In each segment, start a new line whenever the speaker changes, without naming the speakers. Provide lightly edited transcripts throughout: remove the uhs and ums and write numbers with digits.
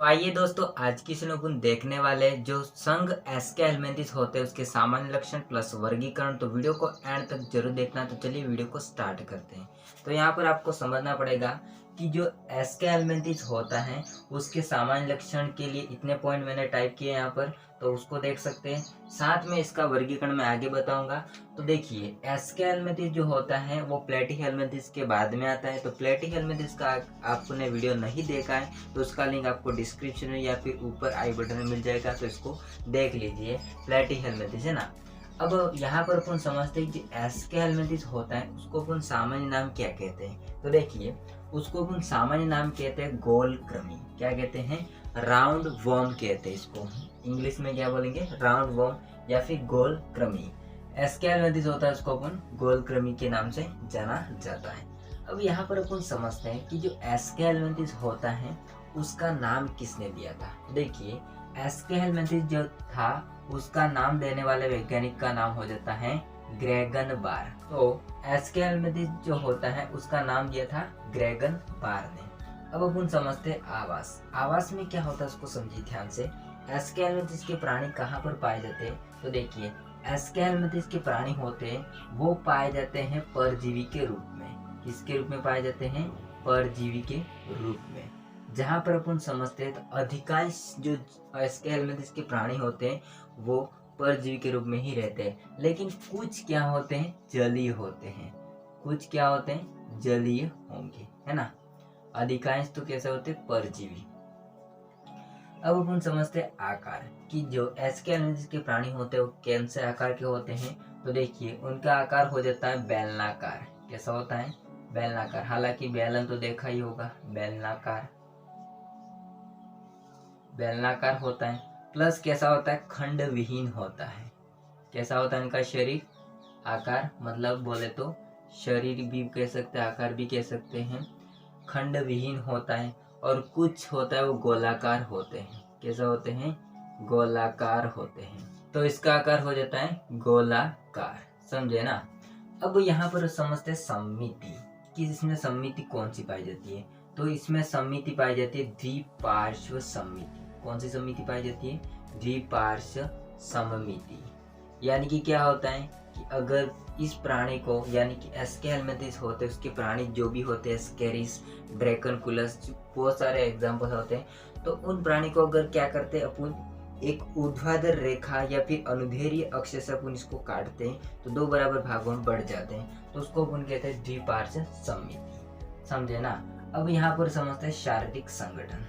तो आइए दोस्तों, आज की इसमें अपन देखने वाले जो संघ एसके एलिमेंट्स होते हैं उसके सामान्य लक्षण प्लस वर्गीकरण। तो वीडियो को एंड तक जरूर देखना। तो चलिए वीडियो को स्टार्ट करते हैं। तो यहाँ पर आपको समझना पड़ेगा कि जो एसके एलिमेंट्स होता है उसके सामान्य लक्षण के लिए इतने पॉइंट मैंने टाइप किए यहाँ पर, तो उसको देख सकते हैं। साथ में इसका वर्गीकरण मैं आगे बताऊंगा। तो देखिए, एसके एलिमेंट्स जो होता है वो प्लेटिक एलिमेंट्स के बाद में आता है। तो प्लेटिक एलिमेंट्स का आपने वीडियो नहीं देखा है तो उसका लिंक आपको डिस्क्रिप्शन में या फिर ऊपर आई बटन में मिल जाएगा, तो इसको देख लीजिए। प्लेटिक एलिमेंट्स है ना। अब यहाँ पर अपन समझते हैं कि एसके एलिमेंट्स होता है उसको अपन सामान्य नाम क्या कहते हैं। तो देखिए, उसको अपन सामान्य नाम कहते हैं गोल क्रमी। क्या कहते हैं? राउंड वॉर्म कहते हैं इसको। इंग्लिश में क्या बोलेंगे? राउंड वॉर्म या फिर गोल क्रमी। एसके एलिमेंट्स होता है उसको अपन गोल क्रमी के नाम से जाना जाता है। अब यहाँ पर अपन समझते हैं कि जो एसके एलिमेंट्स होता है उसका नाम किसने दिया था। तो देखिए, एसके एलिमेंट्स जो था उसका नाम देने वाले वैज्ञानिक का नाम हो जाता है ग्रेगन बार। तो एसके एलिमेंट्स जो होता है उसका नाम दिया था ग्रेगन बार ने। अब अपन समझते हैं आवास। आवास में क्या होता है उसको समझिए ध्यान से। एसके एलिमेंट्स के प्राणी कहाँ पर पाए जाते हैं? तो देखिए, एसके एलिमेंट्स के प्राणी होते हैं वो पाए जाते हैं परजीवी के रूप में। किसके रूप में पाए जाते हैं? परजीवी के रूप में। जहाँ पर अपन समझते हैं तो अधिकांश जो एसके एलिमेंट्स के प्राणी होते हैं वो परजीवी के रूप में ही रहते हैं, लेकिन कुछ क्या होते हैं? जलीय होते हैं। कुछ क्या होते हैं? जलीय होंगे, है ना। अधिकांश तो कैसे होते हैं? परजीवी। अब अपन समझते हैं आकार कि जो एसके एलिमेंट्स के प्राणी होते हैं वो कैसे आकार के होते हैं। तो देखिए, उनका आकार हो जाता है बेलनाकार। कैसा होता है? बेलनाकार। हालांकि बेलन तो देखा ही होगा, बेलनाकार। बेलनाकार होता है। प्लस कैसा होता है? खंड विहीन होता है। कैसा होता है इनका शरीर? आकार मतलब बोले तो शरीर भी कह सकते हैं, आकार भी कह सकते हैं। खंड विहीन होता है। और कुछ होता है वो गोलाकार होते हैं। कैसे होते हैं? गोलाकार होते हैं। तो इसका आकार हो जाता है गोलाकार। समझे ना। अब यहाँ पर समझते हैं सममिति कि इसमें सममिति कौन सी पाई जाती है। तो इसमें सममिति पाई जाती है द्विपार्श्व सममिति। कौन सी सममिति पाई जाती है? द्विपार्श्व सममिति। यानी कि क्या होता है कि अगर इस प्राणी को, यानी कि एसके एलिमेंट्स होते हैं उसके प्राणी जो भी होते हैं, स्केरिस, ड्रैकनकुलस, बहुत सारे एग्जांपल होते हैं। तो उन प्राणी को अगर क्या करते हैं अपन, एक ऊर्ध्वाधर रेखा या फिर अनुदैर्ध्य अक्ष से अपन इसको काटते हैं तो दो बराबर भागों में बढ़ जाते हैं, तो उसको अपन कहते हैं द्विपार्श्व सममिति। समझे ना। अब यहाँ पर समझते हैं शारीरिक संगठन।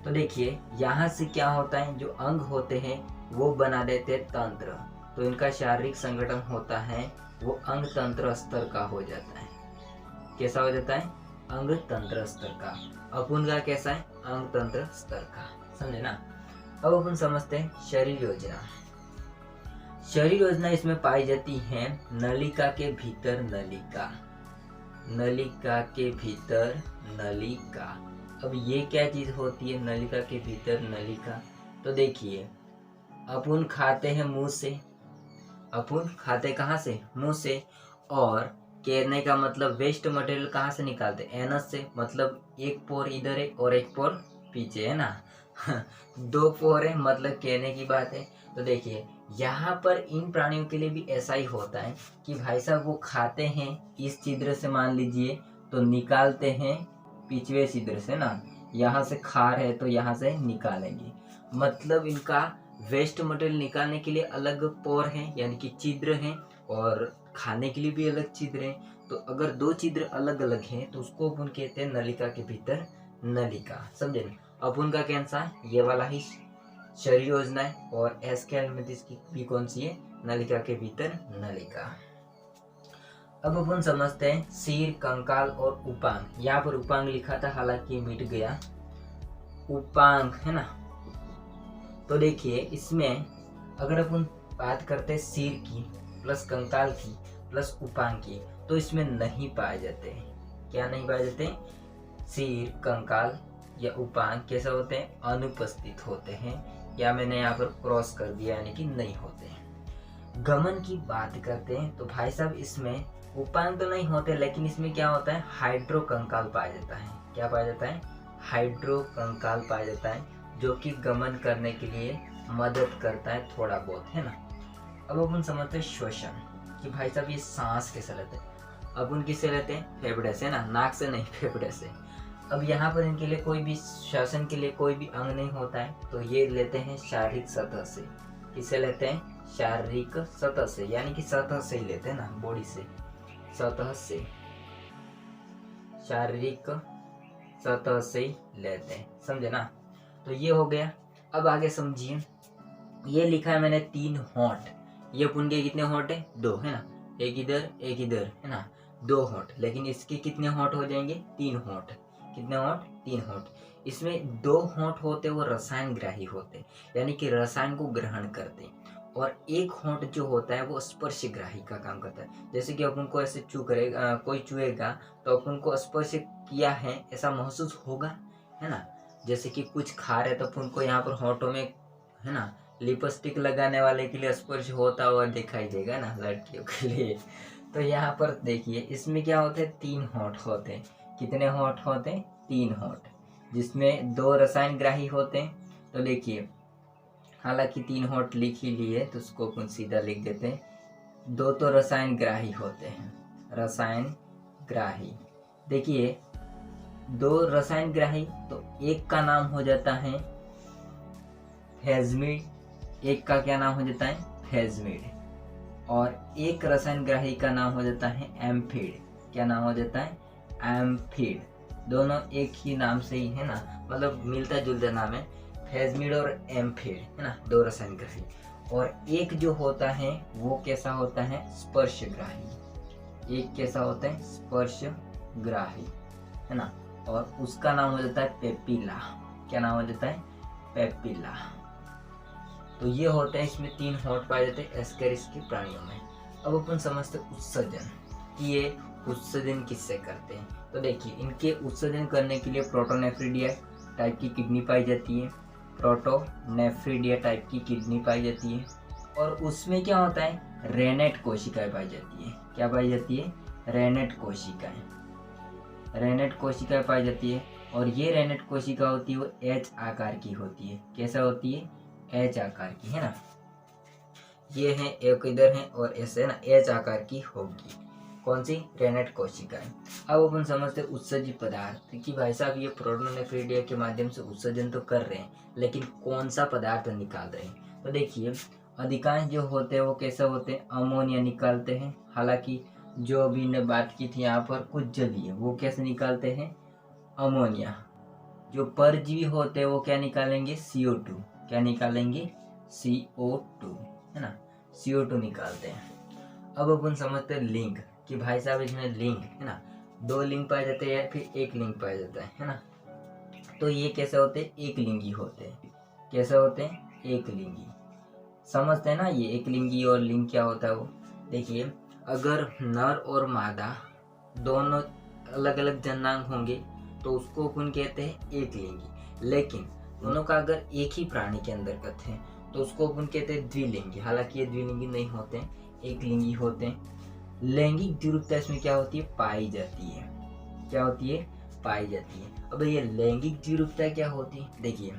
तो देखिए, यहाँ से क्या होता है, जो अंग होते हैं वो बना देते हैं तंत्र। तो इनका शारीरिक संगठन होता है वो अंग तंत्र स्तर का हो जाता है। कैसा हो जाता है? अंग तंत्र स्तर का। अपन का कैसा है? अंग तंत्र स्तर का। समझे ना। अब अपन समझते हैं शरीर योजना। शरीर योजना इसमें पाई जाती है नलिका के भीतर नलिका। नलिका के भीतर नलिका। अब ये क्या चीज होती है नलिका के भीतर नलिका? तो देखिए, अपन खाते हैं मुंह से। अपन खाते कहाँ से? मुंह से। और कहने का मतलब वेस्ट मटेरियल कहाँ से निकालते? एनस से। मतलब एक पोर इधर है और एक पोर पीछे, है ना। दो पोर है, मतलब कहने की बात है। तो देखिए, यहाँ पर इन प्राणियों के लिए भी ऐसा ही होता है कि भाई साहब वो खाते हैं इस छिद्र से, मान लीजिए, तो निकालते हैं पिछवे छिद्र से ना। यहाँ से खा रहे तो यहाँ से निकालेंगे। मतलब इनका वेस्ट मटेरियल निकालने के लिए अलग पोर है, यानी कि छिद्र हैं, और खाने के लिए भी अलग छिद्र हैं। तो अगर दो छिद्र अलग अलग हैं तो उसको अपन कहते हैं नलिका के भीतर नलिका। समझे ना। अपन का कैसा है? ये वाला ही शरीर योजना है। और एसके एलिमेंट्स की भी कौन सी है? नलिका के भीतर नलिका। अब अपन समझते हैं सिर, कंकाल और उपांग। यहाँ पर उपांग लिखा था, हालांकि मिट गया। उपांग है ना। तो देखिए, इसमें अगर अपन बात करते हैं सिर की प्लस कंकाल की प्लस उपांग की, तो इसमें नहीं पाए जाते हैं। क्या नहीं पाए जाते? सिर, कंकाल या उपांग कैसे होते हैं? अनुपस्थित होते हैं, या मैंने यहाँ पर क्रॉस कर दिया, यानी कि नहीं होते हैं। गमन की बात करते हैं तो भाई साहब इसमें उपांग तो नहीं होते, लेकिन इसमें क्या होता है? हाइड्रो कंकाल पाया जाता है। क्या पाया जाता है? हाइड्रो कंकाल पाया जाता है। जो कि गमन करने के लिए मदद करता है थोड़ा बहुत, है ना। अब अपन समझते हैं श्वसन, कि भाई साहब ये सांस कैसे लेते हैं। अब उन किससे लेते हैं, फेफड़े से ना, नाक से नहीं, फेफड़े से। अब यहाँ पर इनके लिए कोई भी श्वसन के लिए कोई भी अंग नहीं होता है, तो ये लेते हैं शारीरिक सतह से। किससे लेते हैं, शारीरिक सतह से, यानी कि सतह से ही लेते हैं ना, बॉडी से, सतह से, शारीरिक सतह से ही लेते हैं, समझे ना। तो ये हो गया। अब आगे समझिए, ये लिखा है मैंने 3 होंठ। ये अपन के कितने होंठ है, 2, है ना, एक इधर, है ना, 2 होंठ। लेकिन इसके कितने होंठ हो जाएंगे, 3 होंठ। कितने होंठ, 3 होंठ। इसमें 2 होंठ होते वो रसायन ग्राही होते, यानी कि रसायन को ग्रहण करते, और एक होंठ जो होता है वो स्पर्श ग्राही का काम करता है। जैसे कि अपन को ऐसे चू करेगा, कोई चुएगा तो अपन को स्पर्श किया है ऐसा महसूस होगा, है ना। जैसे कि कुछ खा रहे तो अपन को यहाँ पर होंठों में, है ना, लिपस्टिक लगाने वाले के लिए स्पर्श होता हुआ दिखाई देगा ना, लड़कियों के लिए। तो यहाँ पर देखिए, इसमें क्या होते हैं, 3 होंठ होते हैं। कितने होंठ होते हैं, 3 होंठ, जिसमें 2 रसायन ग्राही होते हैं। तो देखिए, हालांकि 3 होंठ लिख ही लिए तो उसको अपन सीधा लिख देते हैं। 2 तो रसायन ग्राही होते हैं, रसायन ग्राही। देखिए 2 रसायन ग्राही, तो एक का नाम हो जाता है फेजमिड, एक का क्या नाम हो जाता है, फेजमिड, और एक रसायन ग्राही का नाम हो जाता है एम्फिड। क्या नाम हो जाता है, एम्फिड। दोनों एक ही नाम से ही, है ना, मतलब मिलता जुलता नाम है, फेजमिड और एम्फिड, है ना, 2 रसायन ग्राही। और एक जो होता है वो कैसा होता है, स्पर्श ग्राही। एक कैसा होता है, स्पर्श ग्राही, है ना, और उसका नाम हो जाता है पेपिला। क्या नाम हो जाता है, पेपिला। तो ये होते हैं, इसमें 3 होंठ पाए जाते हैं एस्केरिस के प्राणियों में। अब अपन समझते उत्सर्जन, कि ये उत्सर्जन किससे करते हैं। तो देखिए, इनके उत्सर्जन करने के लिए प्रोटोनेफ्रिडिया टाइप की किडनी पाई जाती है, प्रोटोनेफ्रिडिया टाइप की किडनी पाई जाती है, और उसमें क्या होता है, रेनेट कोशिकाएं पाई जाती है। क्या पाई जाती है, रेनेट कोशिकाएं, रेनेट कोशिकाएं पाई जाती है। और ये रेनेट कोशिका होती है वो एच आकार की होती है। कैसा होती है, एच आकार की, है ना। ये है, एक इधर है और ऐसे, है ना, एच आकार की होगी। कौन सी, रेनेट कोशिकाएं। अब अपन समझते हैं उत्सर्जित पदार्थ, कि भाई साहब ये प्रोटोनेफ्रिडिया के माध्यम से उत्सर्जन तो कर रहे हैं, लेकिन कौन सा पदार्थ निकाल रहे हैं। तो देखिए, अधिकांश जो होते हैं वो कैसे होते हैं, अमोनिया निकालते हैं। हालांकि जो अभी ने बात की थी यहाँ पर कुछ जलीय, वो कैसे निकालते हैं, अमोनिया। जो परजीवी होते हैं वो क्या निकालेंगे, CO2। क्या निकालेंगे, CO2, है ना, CO2 निकालते हैं। अब अपन समझते हैं लिंग, कि भाई साहब इसमें लिंग, है ना, 2 लिंग पाए जाते हैं या फिर 1 लिंग पाया जाता है ना। तो ये कैसे होते हैं, एक लिंगी होते हैं। कैसे होते हैं, एक लिंगी। समझते हैं ना, ये एक लिंगी और लिंग क्या होता है वो। देखिए, अगर नर और मादा दोनों अलग अलग जननांग होंगे तो उसको अपन कहते हैं एक लिंगी। लेकिन दोनों का अगर एक ही प्राणी के अंतर्गत है तो उसको अपन कहते हैं द्विलिंगी। हालांकि ये द्विलिंगी नहीं होते हैं, एक लिंगी होते हैं। लैंगिक द्विरूपता इसमें क्या होती है, पाई जाती है। क्या होती है, पाई जाती है। अब ये लैंगिक द्विरूपता क्या होती है, देखिए,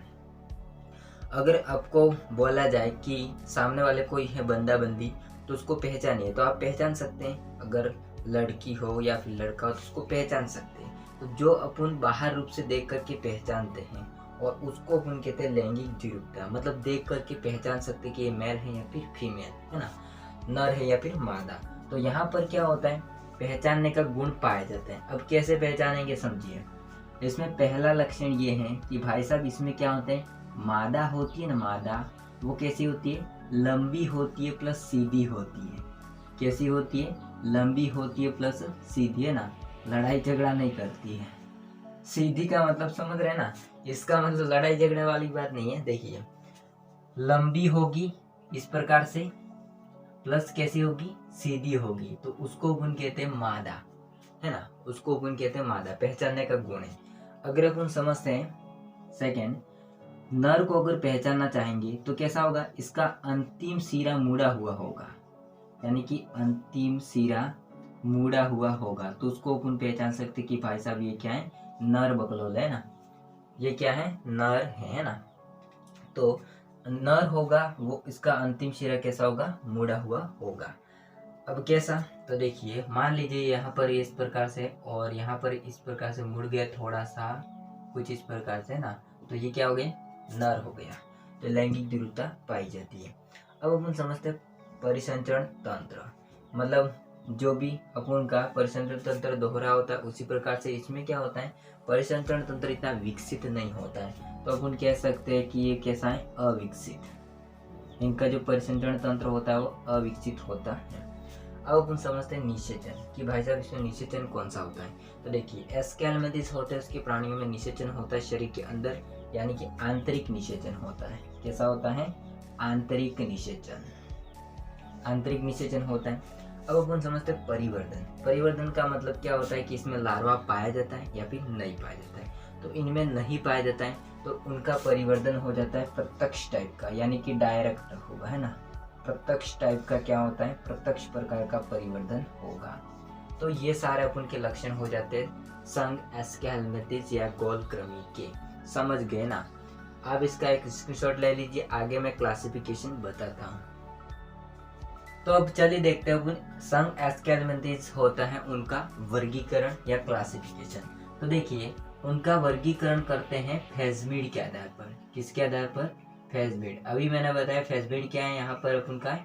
अगर आपको बोला जाए कि सामने वाले कोई है बंदा बंदी, तो उसको पहचानिए, तो आप पहचान सकते हैं। अगर लड़की हो या फिर लड़का हो तो उसको पहचान सकते हैं। तो जो अपन बाहर रूप से देख करके पहचानते हैं, और उसको अपन कहते हैं लैंगिक द्विरूपता। मतलब देख करके पहचान सकते कि ये मेल है या फिर फीमेल, है ना, नर है या फिर मादा। तो यहाँ पर क्या होता है, पहचानने का गुण पाए जाते हैं। अब कैसे पहचानेंगे, समझिए। इसमें पहला लक्षण ये है कि भाई साहब इसमें क्या होते हैं, मादा होती है ना, मादा वो कैसी होती है, लंबी होती है प्लस सीधी होती है। कैसी होती है, लंबी होती है प्लस सीधी, है ना, लड़ाई झगड़ा नहीं करती है। सीधी का मतलब समझ रहे हैं ना, इसका मतलब लड़ाई झगड़े वाली बात नहीं है। देखिए, लंबी होगी इस प्रकार से, प्लस कैसी होगी, सीधी होगी, तो उसको अपन कहते हैं मादा, है ना, उसको अपन कहते हैं मादा। पहचानने का गुण है। अगर अपन समझते हैं सेकेंड, नर को अगर पहचानना चाहेंगे तो कैसा होगा, इसका अंतिम सिरा मुड़ा हुआ होगा, यानी कि अंतिम सिरा मुड़ा हुआ होगा, तो उसको अपन पहचान सकते कि भाई साहब ये क्या है, नर बकलोल है ना, ये क्या है, नर है ना। तो नर होगा वो, इसका अंतिम सिरा कैसा होगा, मुड़ा हुआ होगा। अब कैसा, तो देखिए मान लीजिए यहाँ पर इस प्रकार से और यहाँ पर इस प्रकार से मुड़ गया थोड़ा सा, कुछ इस प्रकार से ना, तो ये क्या हो गया, नर हो गया। तो लैंगिक द्विरूपता पाई जाती है। अब अपन समझते हैं परिसंचरण तंत्र, मतलब जो भी अपन का परिसंचरण तंत्र दोहरा होता है उसी प्रकार से इसमें क्या होता है, परिसंचरण तंत्र इतना विकसित नहीं होता है, तो अपन कह सकते हैं कि ये कैसा है, अविकसित। इनका जो परिसंचरण तंत्र होता है वो अविकसित होता है। अब अपन समझते हैं निषेचन, कि भाई साहब इसमें निषेचन कौन सा होता है। तो देखिए एस्केलमेंथिस होते हैं उसके प्राणियों में निषेचन होता है शरीर के अंदर, यानी कि आंतरिक निषेचन होता है। कैसा होता है, आंतरिक निषेचन, आंतरिक निषेचन होता है। अब अपन समझते हैं परिवर्धन। परिवर्धन का मतलब क्या होता है कि इसमें लार्वा पाया जाता है या फिर नहीं पाया जाता है। तो इनमें नहीं पाया जाता है तो उनका परिवर्धन हो जाता है प्रत्यक्ष टाइप का, यानी कि डायरेक्ट होगा, है ना। प्रत्यक्ष टाइप का क्या होता है, प्रत्यक्ष प्रकार का परिवर्धन होगा। तो ये सारे अपन के लक्षण हो जाते हैं संघ एस्केलमेंथिस या गोलकृमि के। समझ गए ना। अब इसका एक स्क्रीनशॉट ले लीजिए, आगे मैं क्लासिफिकेशन बताता हूँ। तो अब चलिए देखते हैं अपन संघ एस्केलमेंथिस होता है उनका वर्गीकरण या क्लासिफिकेशन। तो देखिए उनका वर्गीकरण करते हैं फेजमिड के आधार पर। किसके आधार पर, फेजमिड। अभी मैंने बताया फेजमिड क्या है, यहाँ पर अपन का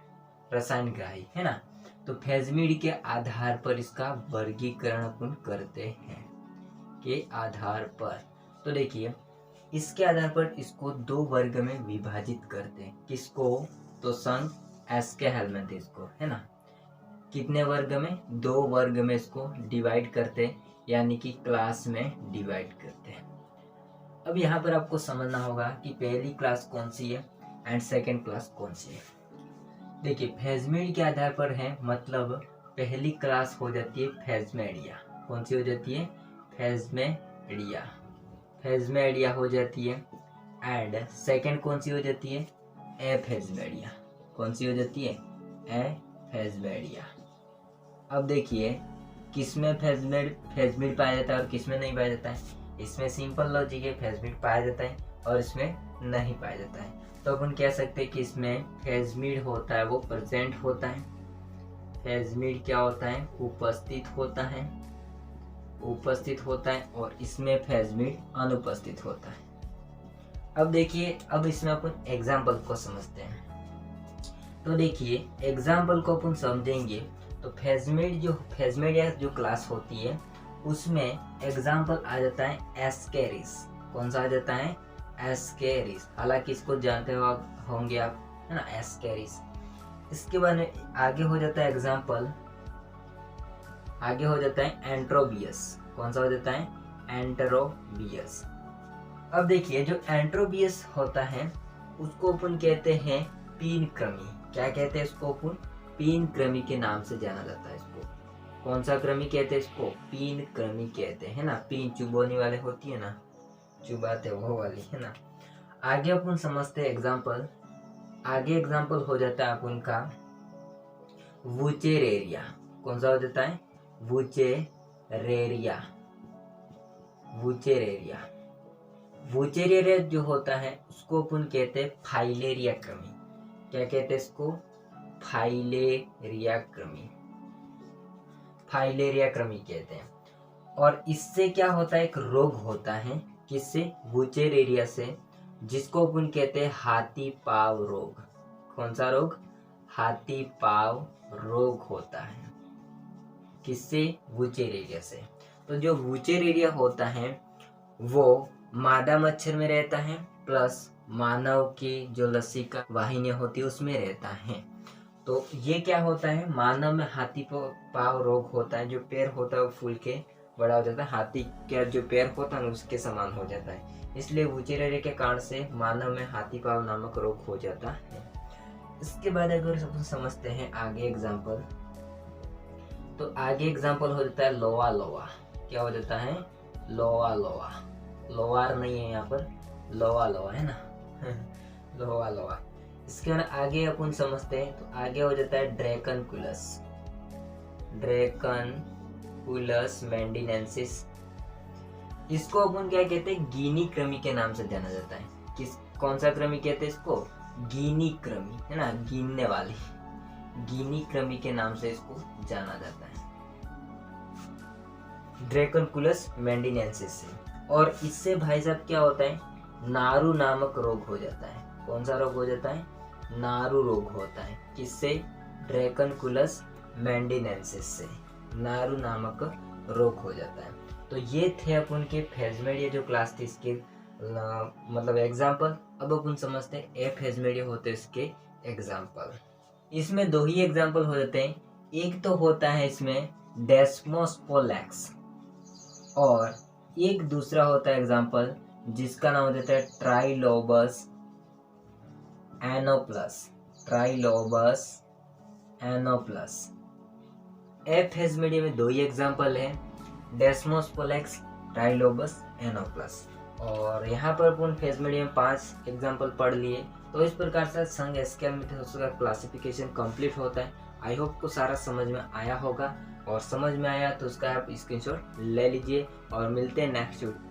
रसायन ग्राही, है ना। तो फेजमिड के आधार पर इसका वर्गीकरण अपन करते हैं, के आधार पर। तो देखिए इसके आधार पर इसको दो वर्ग में विभाजित करते हैं। किसको, तो संघ एस्केलमेंथिस को, है ना। कितने वर्ग में, दो वर्ग में इसको डिवाइड करते हैं, यानी कि क्लास में डिवाइड करते हैं। अब यहाँ पर आपको समझना होगा कि पहली क्लास कौन सी है एंड सेकंड क्लास कौन सी है। देखिए फेजमिड के आधार पर है, मतलब पहली क्लास हो जाती है फेजमेडिया। कौन सी हो जाती है, फेजमेडिया, फेजमेडिया हो जाती है। एंड सेकंड कौन सी हो जाती है, एफेजमेडिया। कौन सी हो जाती है, एफेजमेडिया। अब देखिए किसमें फेजमिड पाया जाता है और किसमें नहीं पाया जाता है। इसमें सिंपल लॉजिक है, फेजमिड पाया जाता है और इसमें नहीं पाया जाता है। तो अपन कह सकते हैं कि इसमें फेजमिड होता है वो प्रेजेंट होता है। फेजमिड क्या होता है, उपस्थित होता है, उपस्थित होता है, और इसमें फेजमिड अनुपस्थित होता है। अब देखिए अब इसमें अपन एग्जाम्पल को समझते हैं। तो देखिए एग्जाम्पल को अपन समझेंगे तो फेजमिडिया जो क्लास होती है उसमें एग्जाम्पल आ जाता है एस्केरिस। कौन सा आ जाता है, एस्केरिस। हालांकि इसको जानते होंगे आप, है ना, एस्केरिस। इसके बाद में आगे हो जाता है एग्जाम्पल, आगे हो जाता है एंट्रोबियस। कौन सा हो जाता है, एंट्रोबियस। अब देखिए जो एंट्रोबियस होता है उसको अपन कहते हैं पीनक्रमी। क्या कहते हैं इसको अपन, पीनक्रमी के नाम से जाना जाता है इसको। कौन सा क्रमी कहते हैं इसको, पीनक्रमी कहते हैं, ना। पीन चुबोने वाले होती है ना, चुबाते वो वाली, है ना। आगे अपन समझते हैं एग्जाम्पल। आगे एग्जाम्पल हो जाता है अपन का वुचेरेरिया। कौन सा हो जाता है, वुचेरेरिया, वुचेरेरिया। वुचेरेरिया जो होता है उसको अपन कहते हैं फाइलेरिया क्रमी। क्या कहते हैं इसको, फाइलेरिया क्रमी, फाइलेरिया क्रमी कहते हैं। और इससे क्या होता है, एक रोग होता है, किससे, वुचेरेरिया से, जिसको अपन कहते हैं हाथी पाव रोग। कौन सा रोग, हाथी पाव रोग होता है, किससे, वुचेरेरिया से। तो जो वुचेरेरिया होता है वो मादा मच्छर में रहता है प्लस मानव की जो लसिका वाहिनियां होती है उसमें रहता है। तो ये क्या होता है, मानव में हाथी पाव रोग होता है। जो पैर होता है वो फूल के बड़ा हो जाता है, हाथी का जो पैर होता है उसके समान हो जाता है। इसलिए वुचेरेरिया के कारण से मानव में हाथी पाव नामक रोग हो जाता है। इसके बाद अगर सब समझते हैं आगे एग्जाम्पल, तो आगे एग्जाम्पल हो जाता है लोवा लोवा। क्या हो जाता है, लोवा लोवा। लोवार नहीं है यहाँ पर, लोवा लोवा, है ना। लोवा लोवा। इसके बाद आगे अपन समझते हैं तो आगे हो जाता है ड्रैकनकुलस, ड्रैकनकुलस मेंडिनेंसिस। इसको अपन क्या कहते हैं, गिनी कृमि के नाम से जाना जाता है। कौन सा कृमि कहते हैं इसको? गिनी कृमि, है ना, गिनने वाली, गिनी कृमि के नाम से इसको जाना जाता है, ड्रैकोनकुलस मेंडिनेंसिस से। और इससे भाई साहब क्या होता है, नारू नामक रोग हो जाता है। कौन सा रोग हो जाता है? नारू रोग होता है। किससे? ड्रैकोनकुलस मेंडिनेंसिस से नारू नामक रोग हो जाता है। तो ये थे अपन के फेजमेडिया जो क्लास थी इसके मतलब एग्जाम्पल। अब अपन समझते हैं एफेजमेडिया होते हैं इसके एग्जाम्पल। इसमें दो ही एग्जाम्पल हो जाते हैं। एक तो होता है इसमें डेस्मोस्पोलेक्स और एक दूसरा होता है एग्जाम्पल जिसका नाम हो जाता है ट्राइलोबस एनोप्लस, ट्राइलोबस एनोप्लस। एफेजमेडिया में दो ही एग्जाम्पल है, डेस्मोस्पोलेक्स, ट्राइलोबस एनोप्लस। और यहाँ पर अपन फेजमेडिया में 5 एग्जाम्पल पढ़ लिए। तो इस प्रकार से संघ एस्केमेटोस का क्लासिफिकेशन कंप्लीट होता है। आई होप को सारा समझ में आया होगा, और समझ में आया तो उसका आप स्क्रीनशॉट ले लीजिए। और मिलते हैं नेक्स्ट वीडियो।